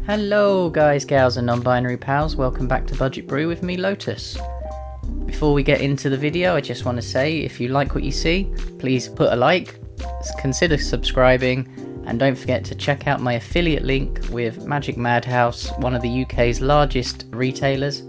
Hello guys, gals and non-binary pals, welcome back to Budget Brew with me, Lotus. Before we get into the video, I just want to say if you like what you see, please put a like, consider subscribing, and don't forget to check out my affiliate link with Magic Madhouse, one of the UK's largest retailers.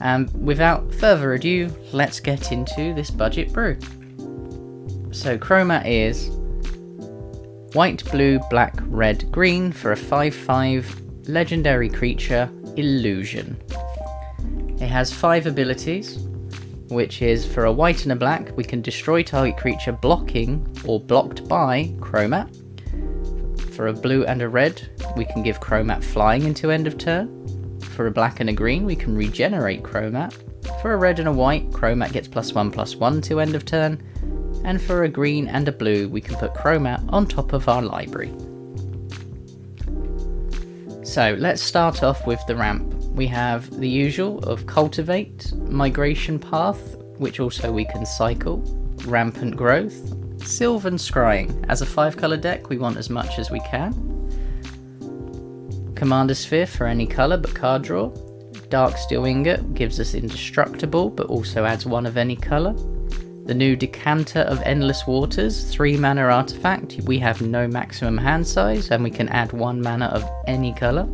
And without further ado, let's get into this Budget Brew. So Cromat is white, blue, black, red, green for a 5/5 legendary creature, Illusion. It has 5 abilities, which is for a white and a black, we can destroy target creature blocking or blocked by Cromat. For a blue and a red, we can give Cromat flying into end of turn. For a black and a green, we can regenerate Cromat. For a red and a white, Cromat gets +1/+1 to end of turn. And for a green and a blue, we can put Cromat on top of our library. So let's start off with the ramp. We have the usual of Cultivate, Migration Path, which also we can cycle, Rampant Growth, Sylvan Scrying. As a 5-colour deck, we want as much as we can. Commander Sphere for any colour but card draw. Darksteel Ingot gives us Indestructible but also adds 1 of any colour. The new Decanter of Endless Waters, 3 mana artifact. We have no maximum hand size and we can add 1 mana of any colour.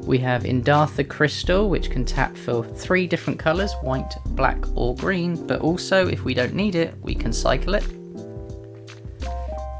We have Indartha Crystal, which can tap for 3 different colours, white, black or green, but also if we don't need it, we can cycle it.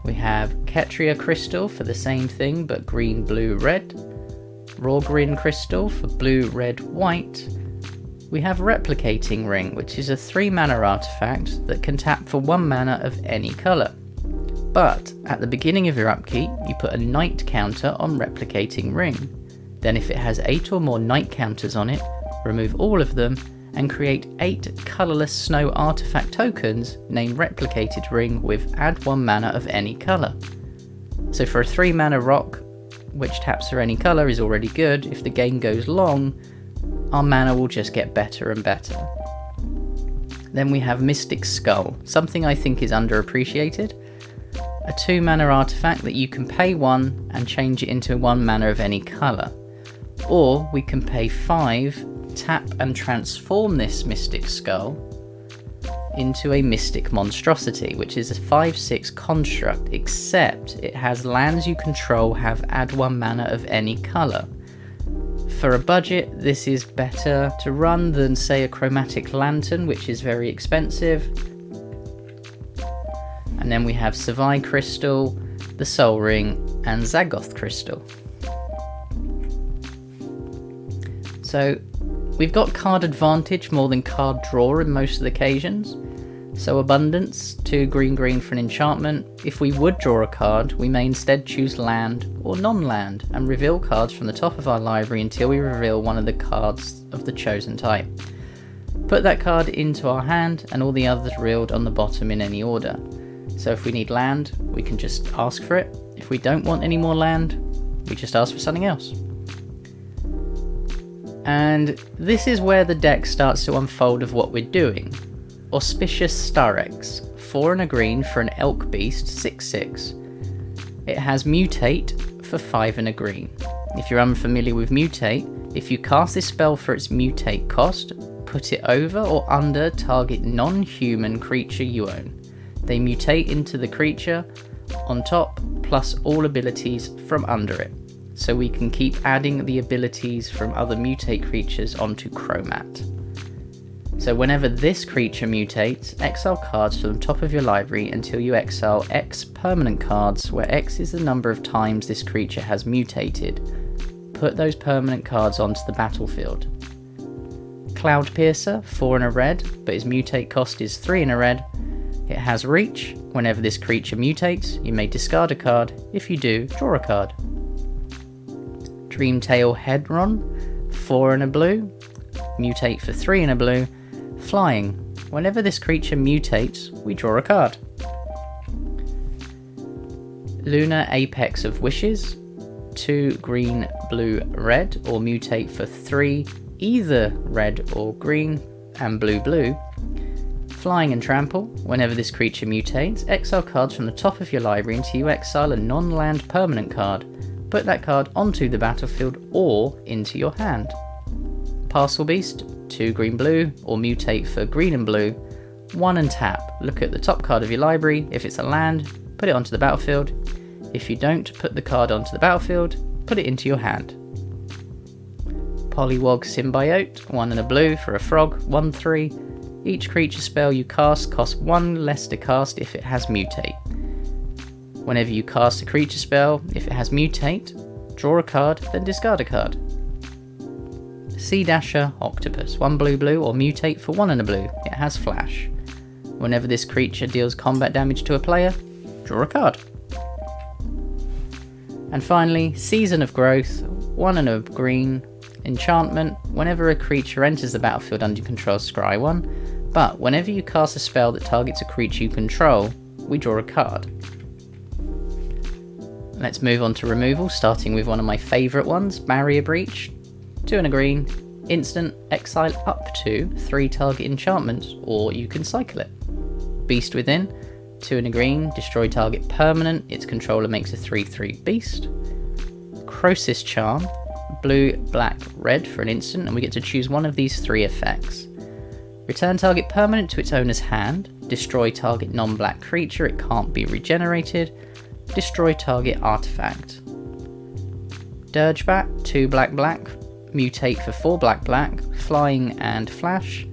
We have Ketria Crystal for the same thing but green, blue, red. Rawgrin Crystal for blue, red, white. We have Replicating Ring, which is a 3 mana artifact that can tap for 1 mana of any colour. But at the beginning of your upkeep, you put a night counter on Replicating Ring. Then if it has 8 or more night counters on it, remove all of them and create 8 colourless snow artifact tokens named Replicated Ring with add 1 mana of any colour. So for a 3 mana rock, which taps for any colour is already good. If the game goes long, our mana will just get better and better. Then we have Mystic Skull, something I think is underappreciated. A 2 mana artifact that you can pay 1 and change it into 1 mana of any colour. Or we can pay 5, tap and transform this Mystic Skull into a Mystic Monstrosity, which is a 5/6 construct, except it has lands you control have add 1 mana of any colour. For a budget, this is better to run than say a Chromatic Lantern, which is very expensive. And then we have Savai Crystal, the Soul Ring, and Zagoth Crystal. So we've got card advantage more than card draw in most of the occasions. So Abundance, 2 green for an enchantment. If we would draw a card, we may instead choose land or non-land and reveal cards from the top of our library until we reveal one of the cards of the chosen type. Put that card into our hand and all the others revealed on the bottom in any order. So if we need land, we can just ask for it. If we don't want any more land, we just ask for something else. And this is where the deck starts to unfold of what we're doing. Auspicious Starex, 4 and a green for an Elk Beast, 6/6. It has Mutate for 5 and a green. If you're unfamiliar with Mutate, if you cast this spell for its Mutate cost, put it over or under target non-human creature you own. They mutate into the creature on top, plus all abilities from under it. So we can keep adding the abilities from other Mutate creatures onto Cromat. So whenever this creature mutates, exile cards from the top of your library until you exile X permanent cards, where X is the number of times this creature has mutated. Put those permanent cards onto the battlefield. Cloud Piercer, 4 and a red, but its mutate cost is 3 and a red. It has Reach. Whenever this creature mutates, you may discard a card. If you do, draw a card. Dreamtail Hedron, 4 and a blue. Mutate for 3 and a blue. Flying. Whenever this creature mutates, we draw a card. Lunar Apex of Wishes, 2 green, blue, red, or mutate for 3, either red or green, and blue. Flying and Trample. Whenever this creature mutates, exile cards from the top of your library until you exile a non-land permanent card. put that card onto the battlefield or into your hand. Parcel Beast, 2 green blue, or mutate for green and blue, 1 and tap. Look at the top card of your library. If it's a land, put it onto the battlefield. If you don't put the card onto the battlefield, put it into your hand. Polywog Symbiote, 1 and a blue for a frog, 1/3. Each creature spell you cast costs 1 less to cast if it has mutate. Whenever you cast a creature spell, if it has mutate, draw a card, then discard a card. Sea Dasher Octopus, 1 blue or mutate for 1 and a blue. It has flash. Whenever this creature deals combat damage to a player, draw a card. And finally, Season of Growth, 1 and a green, enchantment. Whenever a creature enters the battlefield under your control, scry 1. But whenever you cast a spell that targets a creature you control, we draw a card. Let's move on to removal, starting with one of my favourite ones, Barrier Breach. 2 and a green, instant, exile up to 3 target enchantments, or you can cycle it. Beast Within, 2 and a green, destroy target permanent, its controller makes a 3/3 beast. Crosis Charm, blue, black, red for an instant, and we get to choose one of these 3 effects. Return target permanent to its owner's hand, destroy target non-black creature, it can't be regenerated, destroy target artifact. Dirgebat, 2 black, mutate for 4 black, flying and flash.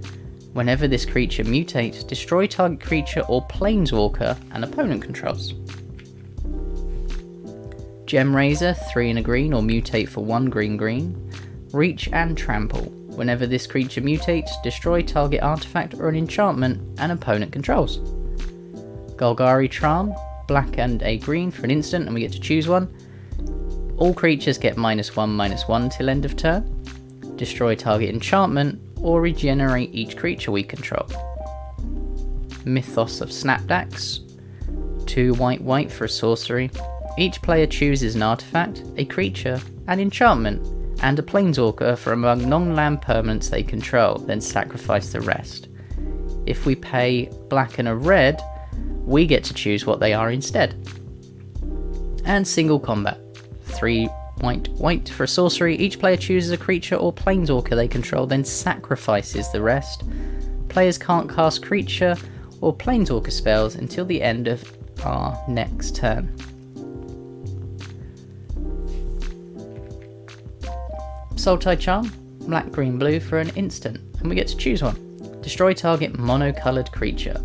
Whenever this creature mutates, destroy target creature or planeswalker an opponent controls. Gem Razor, 3 and a green, or mutate for 1 green, reach and trample. Whenever this creature mutates, destroy target artifact or an enchantment an opponent controls. Golgari Charm, black and a green for an instant, and we get to choose one. All creatures get -1/-1 till end of turn. Destroy target enchantment or regenerate each creature we control. Mythos of Snapdax, 2 white for a sorcery. Each player chooses an artifact, a creature, an enchantment, and a planeswalker from among non-land permanents they control, then sacrifice the rest. If we pay black and a red, we get to choose what they are instead. And single combat, 3 white for a sorcery. Each player chooses a creature or planeswalker they control, then sacrifices the rest. Players can't cast creature or planeswalker spells until the end of our next turn. Sultai Charm, black, blue for an instant, and we get to choose one. Destroy target mono-coloured creature,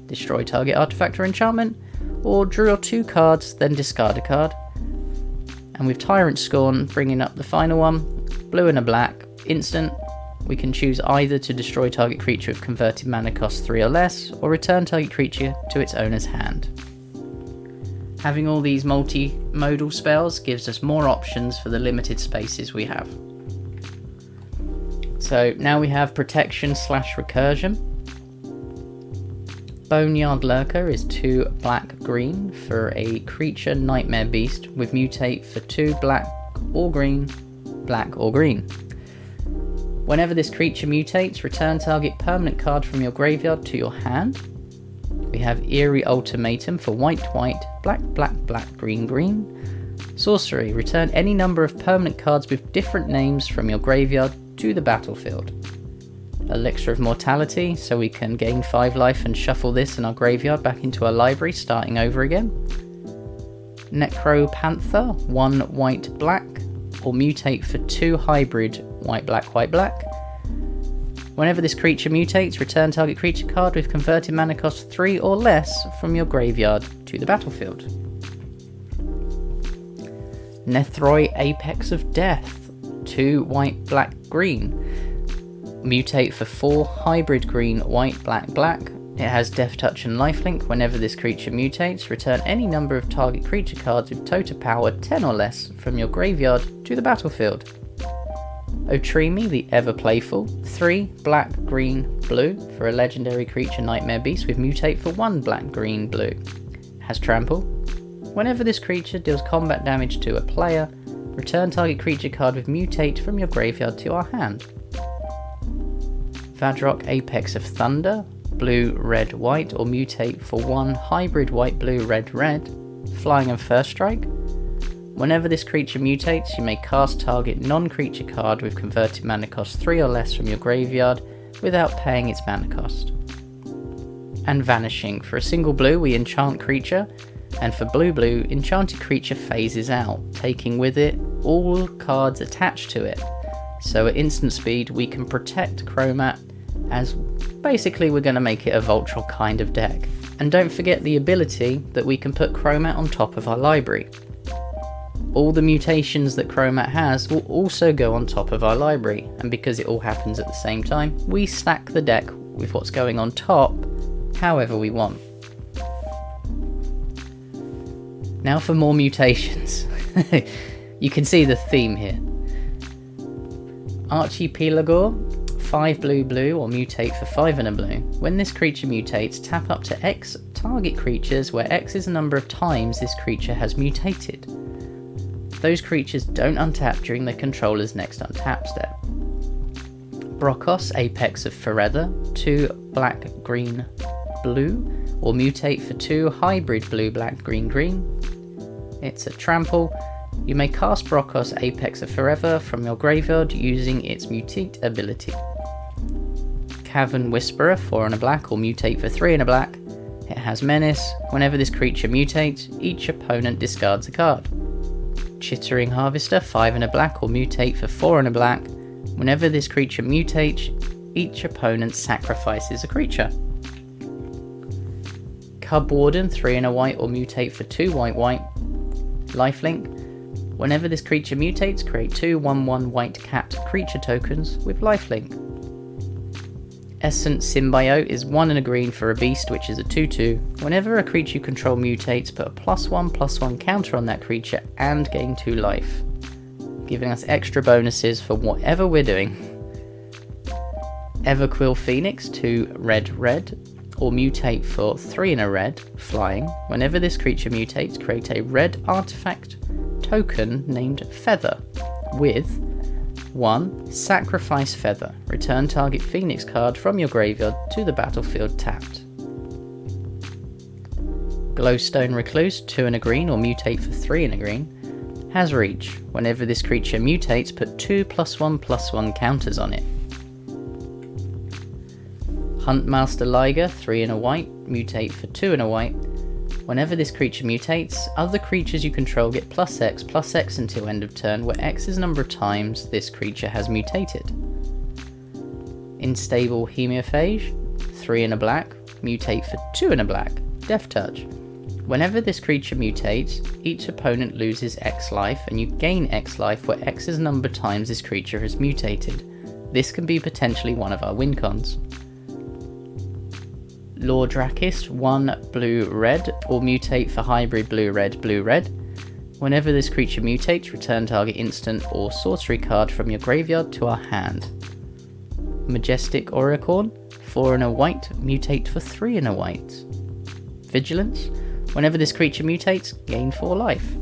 destroy target artifact or enchantment, or draw 2 cards, then discard a card. And with Tyrant Scorn bringing up the final one, blue and a black, instant, we can choose either to destroy target creature with converted mana cost 3 or less, or return target creature to its owner's hand. Having all these multi-modal spells gives us more options for the limited spaces we have. So now we have Protection/Recursion. Boneyard Lurker is 2 black for a creature Nightmare Beast with mutate for 2 black or green. Whenever this creature mutates, return target permanent card from your graveyard to your hand. We have Eerie Ultimatum for white, black, green. Sorcery, return any number of permanent cards with different names from your graveyard to the battlefield. Elixir of Mortality, so we can gain 5 life and shuffle this in our graveyard back into our library, starting over again. Necropanther, 1 white, or mutate for 2 hybrid white, black. Whenever this creature mutates, return target creature card with converted mana cost 3 or less from your graveyard to the battlefield. Nethroi Apex of Death, 2 white, green. Mutate for 4 hybrid green, white, black. It has Death Touch and Lifelink. Whenever this creature mutates, return any number of target creature cards with total power 10 or less from your graveyard to the battlefield. Otrimi, the Ever Playful, 3 black, blue for a legendary creature Nightmare Beast with mutate for 1 black, blue. It has Trample. Whenever this creature deals combat damage to a player, return target creature card with mutate from your graveyard to our hand. Vadrok Apex of Thunder, blue, white, or mutate for 1 hybrid white, red, flying and first strike. Whenever this creature mutates, you may cast target non-creature card with converted mana cost 3 or less from your graveyard without paying its mana cost. And Vanishing. For a single blue, we enchant creature, and for blue, enchanted creature phases out, taking with it all cards attached to it. So at instant speed, we can protect Cromat, as basically we're going to make it a Voltron kind of deck. And don't forget the ability that we can put Cromat on top of our library. All the mutations that Cromat has will also go on top of our library, and because it all happens at the same time, we stack the deck with what's going on top however we want. Now for more mutations. You can see the theme here. Archipelago, 5 blue or mutate for 5 and a blue. When this creature mutates, tap up to X target creatures where X is the number of times this creature has mutated. Those creatures don't untap during their controller's next untap step. Brokos, Apex of Forever, 2 black, green, blue, or mutate for 2 hybrid blue, black, green, green. It's a trample. You may cast Brokos, Apex of Forever from your graveyard using its mutate ability. Cavern Whisperer, 4 and a black, or mutate for 3 and a black. It has Menace. Whenever this creature mutates, each opponent discards a card. Chittering Harvester, 5 and a black, or mutate for 4 and a black. Whenever this creature mutates, each opponent sacrifices a creature. Cub Warden, 3 and a white, or mutate for 2 white. Lifelink. Whenever this creature mutates, create 2 1/1 white cat creature tokens with lifelink. Essence Symbiote is 1 and a green for a beast, which is a 2/2. Whenever a creature you control mutates, put a +1/+1 counter on that creature and gain 2 life, giving us extra bonuses for whatever we're doing. Everquill Phoenix, 2 red, or mutate for 3 and a red, flying. Whenever this creature mutates, create a red artifact token named Feather with 1. Sacrifice Feather. Return target Phoenix card from your graveyard to the battlefield tapped. Glowstone Recluse, 2 and a green, or mutate for 3 and a green, has Reach. Whenever this creature mutates, put 2 +1/+1 counters on it. Huntmaster Liger, 3 and a white, mutate for 2 and a white. Whenever this creature mutates, other creatures you control get +X until end of turn, where X is the number of times this creature has mutated. Unstable Hemiophage, 3 and a black, mutate for 2 and a black, Death Touch. Whenever this creature mutates, each opponent loses X life, and you gain X life where X is the number of times this creature has mutated. This can be potentially one of our win cons. Lordrakis, 1 blue-red, or mutate for hybrid blue-red. Whenever this creature mutates, return target instant or sorcery card from your graveyard to our hand. Majestic Oricorn, 4 and a white, mutate for 3 and a white. Vigilance, whenever this creature mutates, gain 4 life.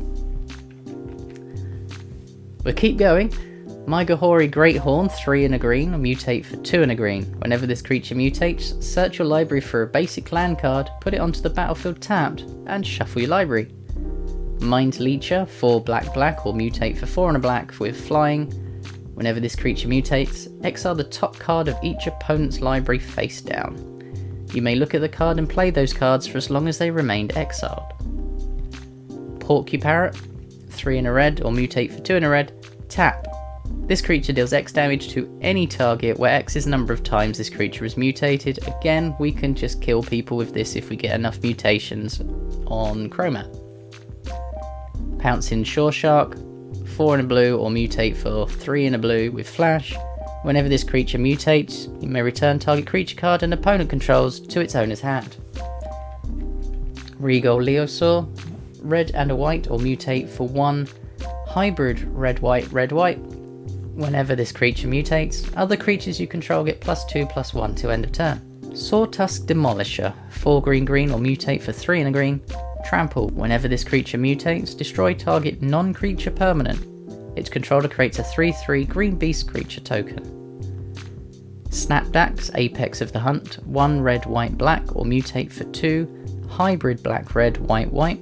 We'll keep going. Mygahori Greathorn, 3 and a green, mutate for 2 and a green. Whenever this creature mutates, search your library for a basic land card, put it onto the battlefield tapped, and shuffle your library. Mind Leecher, 4 black, or mutate for 4 and a black with flying. Whenever this creature mutates, exile the top card of each opponent's library face down. You may look at the card and play those cards for as long as they remained exiled. Porcuparrot, 3 and a red, or mutate for 2 and a red, tap. This creature deals X damage to any target where X is the number of times this creature is mutated. Again, we can just kill people with this if we get enough mutations on Cromat. Pouncing Shoreshark, 4 and a blue, or mutate for 3 and a blue with flash. Whenever this creature mutates, you may return target creature card an opponent controls to its owner's hand. Regal Leosaur, red and a white, or mutate for 1 hybrid red-white. Whenever this creature mutates, other creatures you control get +2/+1 to end of turn. Sawtusk Demolisher, 4 green, or mutate for 3 and a green. Trample. Whenever this creature mutates, destroy target non-creature permanent. Its controller creates a 3/3 green beast creature token. Snapdax, Apex of the Hunt, 1 red, black, or mutate for 2 hybrid black, red, white.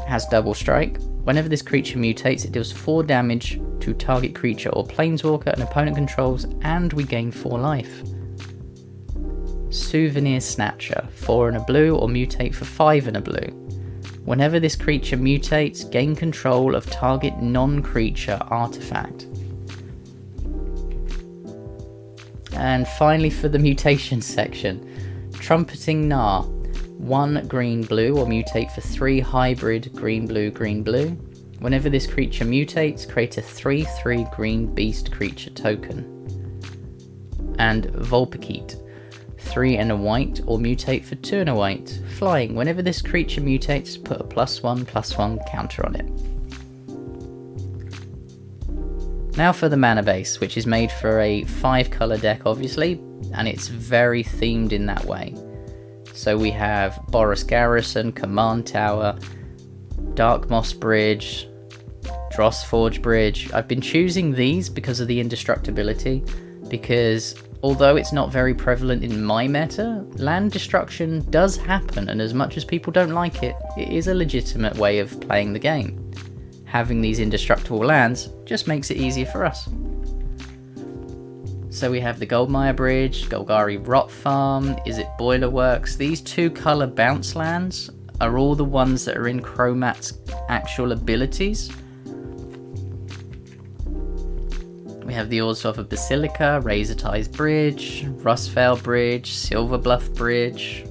Has double strike. Whenever this creature mutates, it deals 4 damage to target creature or planeswalker an opponent controls, and we gain 4 life. Souvenir Snatcher, 4 and a blue, or mutate for 5 and a blue. Whenever this creature mutates, gain control of target non-creature artifact. And finally, for the mutation section, Trumpeting Gnar, 1 green blue, or mutate for 3 hybrid green blue. Whenever this creature mutates, create a 3/3 green beast creature token. And Vulpikeet, 3 and a white, or mutate for 2 and a white. Flying, whenever this creature mutates, put a +1/+1 counter on it. Now for the mana base, which is made for a 5 colour deck obviously, and it's very themed in that way. So we have Boros Garrison, Command Tower, Darkmoss Bridge, Drossforge Bridge. I've been choosing these because of the indestructibility, because although it's not very prevalent in my meta, land destruction does happen, and as much as people don't like it, it is a legitimate way of playing the game. Having these indestructible lands just makes it easier for us. So we have the Goldmire Bridge, Golgari Rot Farm, Is It Boiler Works. These 2 colour bounce lands are all the ones that are in Cromat's actual abilities. We have the Orzhov of Basilica, Razor Ties Bridge, Rustveil Bridge, Silverbluff Bridge,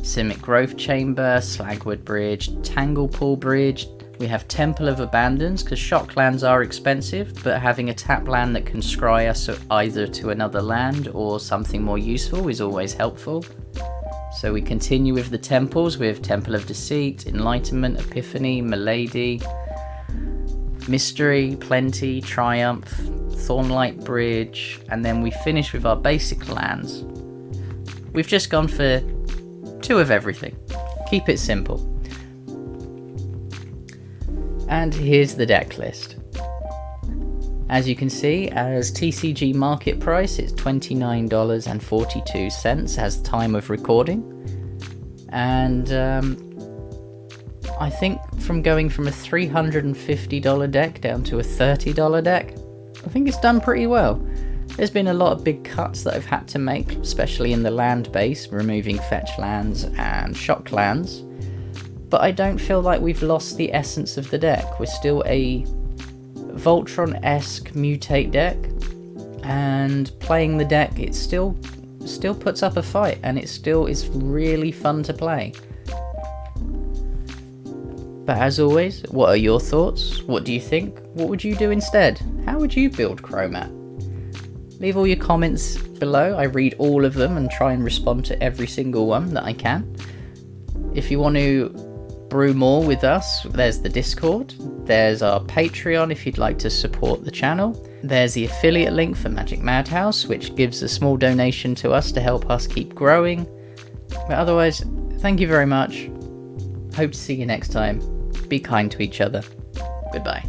Simic Growth Chamber, Slagwood Bridge, Tanglepool Bridge. We have Temple of Abandons, because shock lands are expensive, but having a tap land that can scry us either to another land or something more useful is always helpful. So we continue with the temples with Temple of Deceit, Enlightenment, Epiphany, Milady, Mystery, Plenty, Triumph, Thornlight Bridge, and then we finish with our basic lands. We've just gone for 2 of everything. Keep it simple. And here's the deck list. As you can see, as TCG market price, it's $29.42 as the time of recording. And I think from going from a $350 deck down to a $30 deck, I think it's done pretty well. There's been a lot of big cuts that I've had to make, especially in the land base, removing fetch lands and shock lands. But I don't feel like we've lost the essence of the deck. We're still a Voltron-esque mutate deck, and playing the deck, it still puts up a fight, and it still is really fun to play. But as always, what are your thoughts? What do you think? What would you do instead? How would you build Cromat? Leave all your comments below. I read all of them and try and respond to every single one that I can. If you want to brew more with us, there's the Discord, there's our Patreon if you'd like to support the channel, there's the affiliate link for Magic Madhouse, which gives a small donation to us to help us keep growing. But otherwise, thank you very much. Hope to see you next time. Be kind to each other. Goodbye.